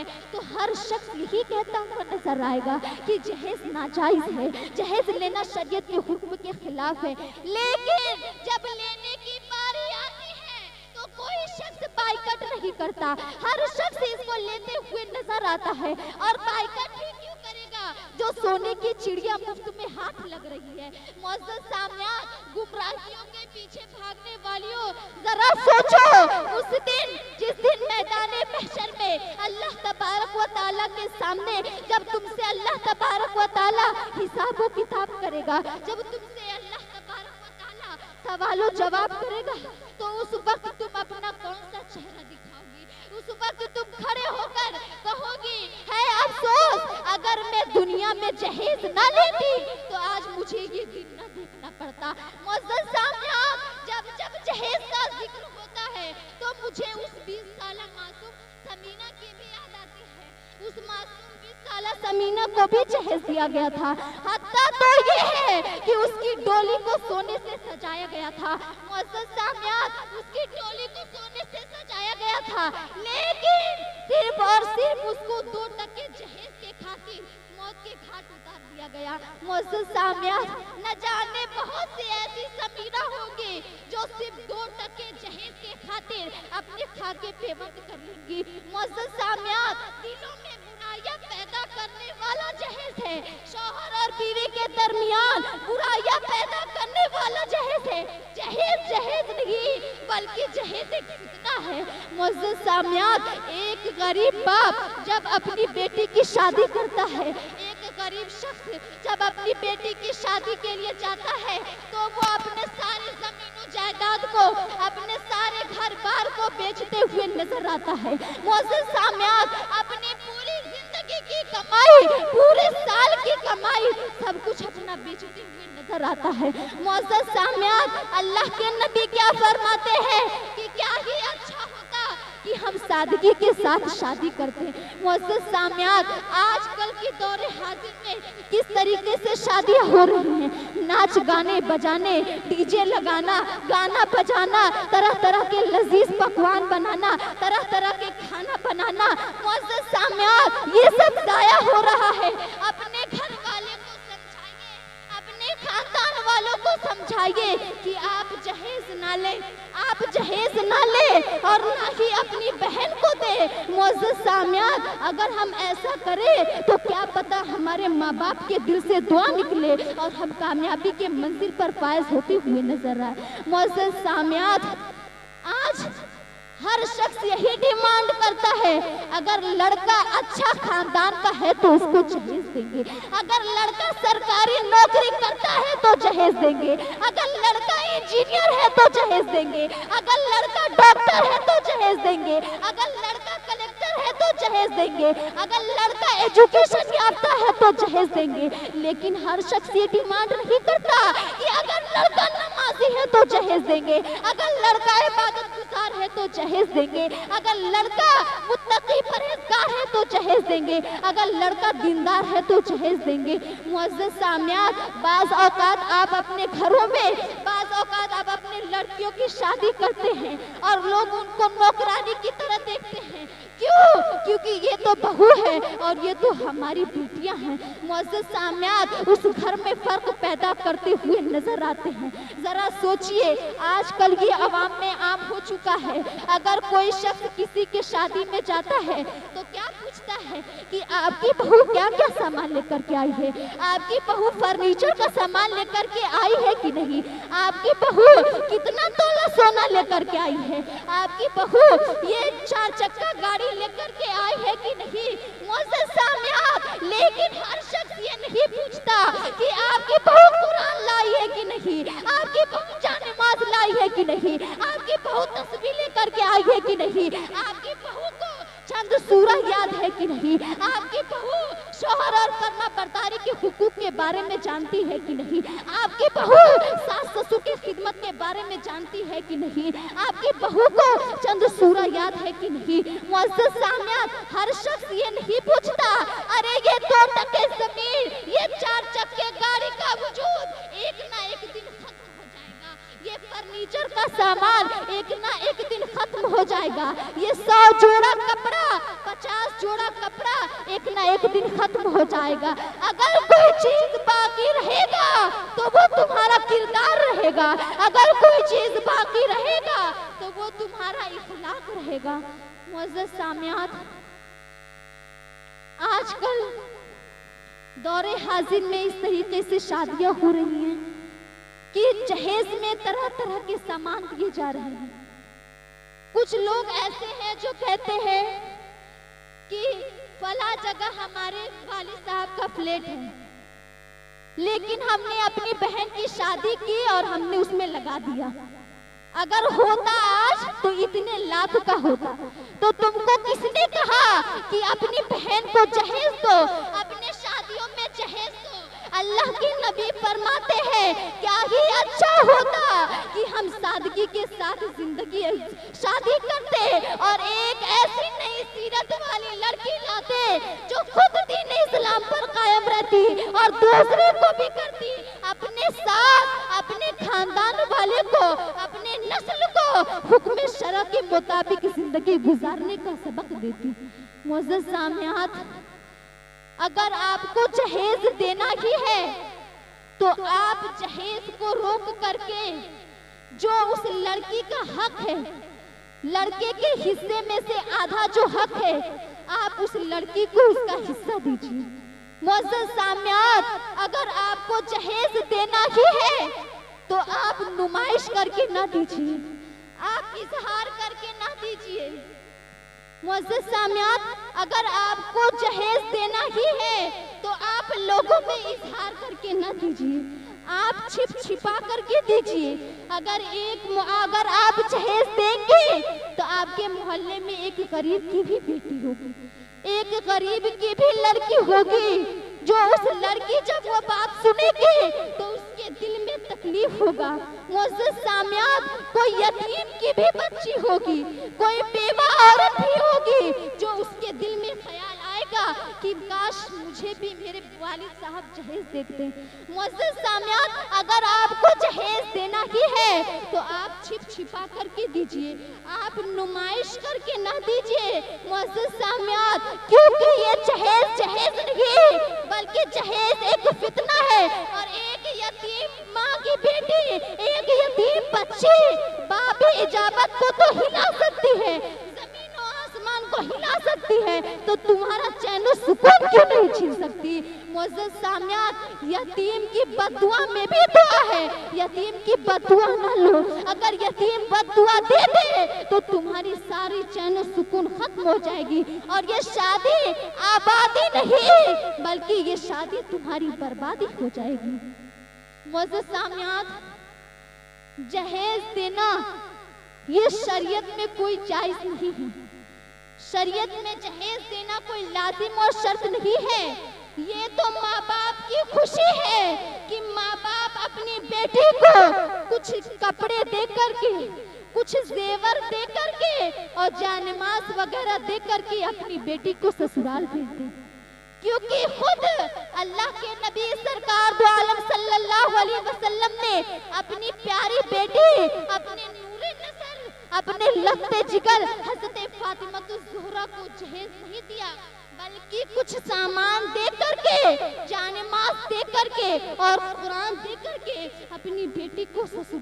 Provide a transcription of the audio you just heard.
है तो हर शख्स यही कहता हुआ नजर आएगा कि जहेज नाजायज है, जहेज लेना शरीयत के हुक्म के खिलाफ है। लेकिन जब लेने की बारी आती है तो कोई शख्स बाइकट नहीं करता, हर शख्स इसको लेते हुए नजर आता है। और बाइकट भी क्यों करेगा जो सोने की चिड़िया मुफ्त में हाथ लग रही है। मुअज़्ज़ज़ सामईन, गुमराहियों के पीछे भागने वालियों, जरा सोचो उस दिन जिस दिन मैदाने महशर में अल्लाह तबारक व तआला के सामने जब तुमसे अल्लाह तबारक व तआला हिसाब व किताब करेगा, जब तुमसे अल्लाह तबारक व तआला सवालो जवाब करेगा, तो उस वक्त तुम अपना कौन सा चेहरा दिखाओगी? उस वक्त तुम खड़े होकर कहोगी, है अफसोस अगर मैं दुनिया में जहेज ना लेती तो आज मुझे ये दिन ना देखना पड़ता। मुअज़्ज़ज़ सामईन, जब जब जहेज का जिक्र होता है तो मुझे उस 20 साला मासूम समीना की भी याद आती है। उस मासूम 20 साला समीना को भी जहेज दिया गया था। हत्ता तो ये है कि उसकी डोली को सोने से सजाया गया था। मुअज़्ज़ज़ सामईन, उसकी डोली को सोने से सजाया गया था, लेकिन सिर्फ और सिर्फ उसको 2 टके जहेज के खातिर मौत के घाट उतार दिया गया। मुअज़्ज़ज़ सामईन, न जाने बहुत सी ऐसी समीरा होंगी जो सिर्फ 2 टके जहेज के खातिर अपने खाके पेवंद कर लेंगी। मुअज़्ज़ज़ सामईन, दिलों में बुराइयां पैदा करने वाला जहेज है, शौहर और बीवी के दरमियान बुराइयां पैदा करने वाला जहेज है। जहेज जहेज नहीं बल्कि जहेज एक फितना है। मुअज़्ज़ज़ सामईन, एक गरीब बाप जब अपनी बेटी की शादी करता है, एक गरीब शख्स जब अपनी बेटी की शादी के लिए जाता है तो वो अपने सारे जमीनों जायदाद को, अपने सारे घर बार को बेचते हुए नजर आता है। मुअज़्ज़ज़ सामईन, अपनी पूरी जिंदगी की कमाई, पूरे साल की कमाई सब कुछ अपना बेचते हुए नजर आता है। मुअज़्ज़ज़ सामईन, अल्लाह के नबी क्या फरमाते हैं कि क्या ही अच्छा होता कि हम सादगी के साथ शादी करते हैं। मुअज़्ज़ज़ सामईन, आजकल की दौरे हाजिर में किस तरीके से शादियां हो रही हैं, नाच गाने बजाने, डीजे लगाना, गाना बजाना, तरह तरह के लजीज पकवान बनाना, तरह तरह के खाना बनाना। मुअज़्ज़ज़ सामईन, ये सब जाया हो रहा है। अपने घर वाले को समझाइए, अपने खानदान वालों को समझाइए कि आप जहेज ना लें, आप जहेज ना लें और ना ही अपनी बहन को दे। मुअज़्ज़ज़ सामईन, अगर हम ऐसा करें तो क्या पता हमारे माँ बाप के दिल से दुआ निकले और हम कामयाबी के मंजिल पर फायज होते हुए नजर आए। मुअज़्ज़ज़ सामईन, आज हर शख्स यही डिमांड करता है, अगर लड़का अच्छा खानदान का है तो उसको जहेज देंगे, अगर लड़का सरकारी नौकरी करता है तो जहेज देंगे, अगर लड़का इंजीनियर है तो जहेज देंगे, अगर लड़का डॉक्टर है तो जहेज देंगे, अगर लड़का कलेक्टर है तो जहेज देंगे, अगर लड़का एजुकेशन याफ्ता है तो जहेज देंगे। लेकिन हर शख्स ये डिमांड नहीं करता कि अगर लड़का नमाजी है तो जहेज देंगे, अगर लड़का इबादत गुजार है तो जहेज देंगे, अगर लड़का मुत्तकी परहेजगार है तो जहेज देंगे, अगर लड़का दीनदार है तो जहेज देंगे। मुअज़्ज़ज़ सामईन, बाज़ औकात आप अपने घरों में, बाज़ औकात आप अपने लड़कियों की शादी करते हैं और लोग उनको नौकरानी की तरह देखते हैं। क्यों? क्योंकि ये तो बहू है और ये तो हमारी बेटियां हैं। मुअज़्ज़ज़ सामईन, उस घर में फर्क पैदा करते हुए नजर आते हैं। जरा सोचिए, आजकल ये अवाम में आम हो चुका है, अगर कोई शख्स किसी के शादी में जाता है तो क्या पूछता है कि आपकी बहू क्या क्या सामान लेकर के आई है, आपकी बहू फर्नीचर का सामान लेकर के आई है कि नहीं, आपकी बहू कितना तोला सोना लेकर के आई है, आपकी बहू ये 4 चक्का गाड़ी लेकर के आई है कि नहीं। मुअज़्ज़ज़ सामईन, लेकिन हर शख्स ये नहीं पूछता कि आपकी बहू कुरान लाई है कि नहीं, आपकी बहू जानमाज़ लाई है कि नहीं, आपकी बहू तस्बीह लेकर के आई है कि नहीं, आपकी बहू को चंद सूरा याद है कि नहीं, आपकी बहू शौहर और फर्मा बरदारी के हुकूक के बारे में जानती है कि नहीं, आपकी बहू सास ससुर की खिदमत के बारे में जानती है कि नहीं, आपकी बहू को चंद सूरा याद है कि नहीं। मुअज़्ज़ज़ सामईन, हर शख्स ये नहीं पूछता, अरे ये 2 टके जमीन, ये 4 चक्के गाड़ी का वजूद एक ना एक दिन खत्म हो जाएगा, ये फर्नीचर का सामान एक ना एक दिन खत्म हो जाएगा, ये 100 जोड़ा कपड़ा 50 10 जोड़ा कपड़ा एक ना एक दिन खत्म हो जाएगा। अगर कोई चीज बाकी रहेगा तो वो तुम्हारा किरदार रहेगा, अगर कोई चीज बाकी रहेगा तो वो तुम्हारा इखलाक रहेगा। मुअज़्ज़ज़ सामियात, आजकल दौरे हाजिर में इस तरीके से शादियां हो रही हैं कि जहेज में तरह तरह के सामान दिए जा रहे हैं। कुछ लोग ऐसे हैं जो कहते हैं कि फला जगह हमारे वालिद साहब का फ्लैट है, लेकिन हमने अपनी बहन की शादी की और हमने उसमें लगा दिया। अगर होता आज तो इतने लाख का होता। तो तुमको किसने कहा कि अपनी बहन को जहेज दो, अपने शादियों में जहेज दो? अल्लाह के नबी फरमाते हैं क्या ही अच्छा होता कि हम सादगी के साथ जिंदगी शादी करते और एक ऐसी नई सीरत वाली लड़की लाते जो खुद दीन इस्लाम पर कायम रहती और दूसरे को भी करती, अपने साथ अपने खानदान वाले को, अपने नस्ल को हुक्म शरअ के मुताबिक जिंदगी गुजारने का सबक देती। मुअज़्ज़ज़ सामियात, अगर आपको जहेज देना ही है तो आप जहेज को रोक करके जो उस लड़की का हक है, लड़के के हिस्से में से आधा जो हक है, आप उस लड़की को उसका हिस्सा दीजिए। मुअज़्ज़ज़ सामियात, अगर आपको जहेज देना ही है तो आप नुमाइश करके ना दीजिए, आप इजहार करके ना दीजिए। मुअज़्ज़ज़ सामियात, अगर आपको जहेज देना ही है तो आप लोगों में इजहार करके ना दीजिए, आप छिप छिपा करके दीजिए। अगर आप जहेज देंगे तो आपके मोहल्ले में एक गरीब की भी बेटी होगी, एक गरीब की भी लड़की होगी, जो उस लड़की जब वो बात सुनेगी तो उसके दिल में तकलीफ होगा। मुअज़्ज़ज़ सामियात, कोई यतीम की भी बच्ची होगी, कोई बेवा औरत भी होगी जो उसके दिल में ख्याल आएगा कि काश मुझे भी मेरे वालिद साहब जहेज देते। मुअज़्ज़ज़ सामियात, अगर आपको जहेज देना ही है तो आप छिप छिपा करके दीजिए, आप नुमाइश करके ना दीजिए। मुअज़्ज़ज़ सामियात, क्योंकि ये जहेज नहीं बल्कि जहेज एक फितना है और एक यतीम माँ की बेटी, एक यतीम बच्ची बाबे इजाबत को तो हिला सकती है, जमीन और आसमान को हिला सकती है, तो तुम्हारा चैन और सुकून क्यों नहीं छीन सकती? मुअज़्ज़ज़ सामियात, यतीम की बद्दुआ में भी दुआ है, यतीम की बद्दुआ न लो। अगर यतीम बद्दुआ दे दे तो तुम्हारी सारी चैन और सुकून खत्म हो जाएगी और ये शादी आबादी नहीं बल्कि ये शादी तुम्हारी बर्बादी हो जाएगी। मुअज़्ज़ज़ सामियात, जहेज देना ये शरीयत में कोई जायज नहीं है, शरीयत में जहेज देना कोई लाजिम और शर्त नहीं है। ये तो माँ बाप की खुशी है कि माँ बाप अपनी बेटी को कुछ कपड़े दे करके, कुछ जेवर दे करके और जानमाज वगैरह दे करके अपनी बेटी को ससुराल भेज दे, क्योंकि खुद अल्लाह के नबी सरकार दो आलम सल्लल्लाहु अलैहि वसल्लम ने अपनी प्यारी बेटी, अपने नूरे नस्ल, अपने लफ्ते जिगर हज़रत फातिमा ज़ुहरा को जहेज नहीं दिया बल्कि कुछ सामान दे करके, जानमाज दे करके और कुरान दे करके अपनी बेटी को ससुराल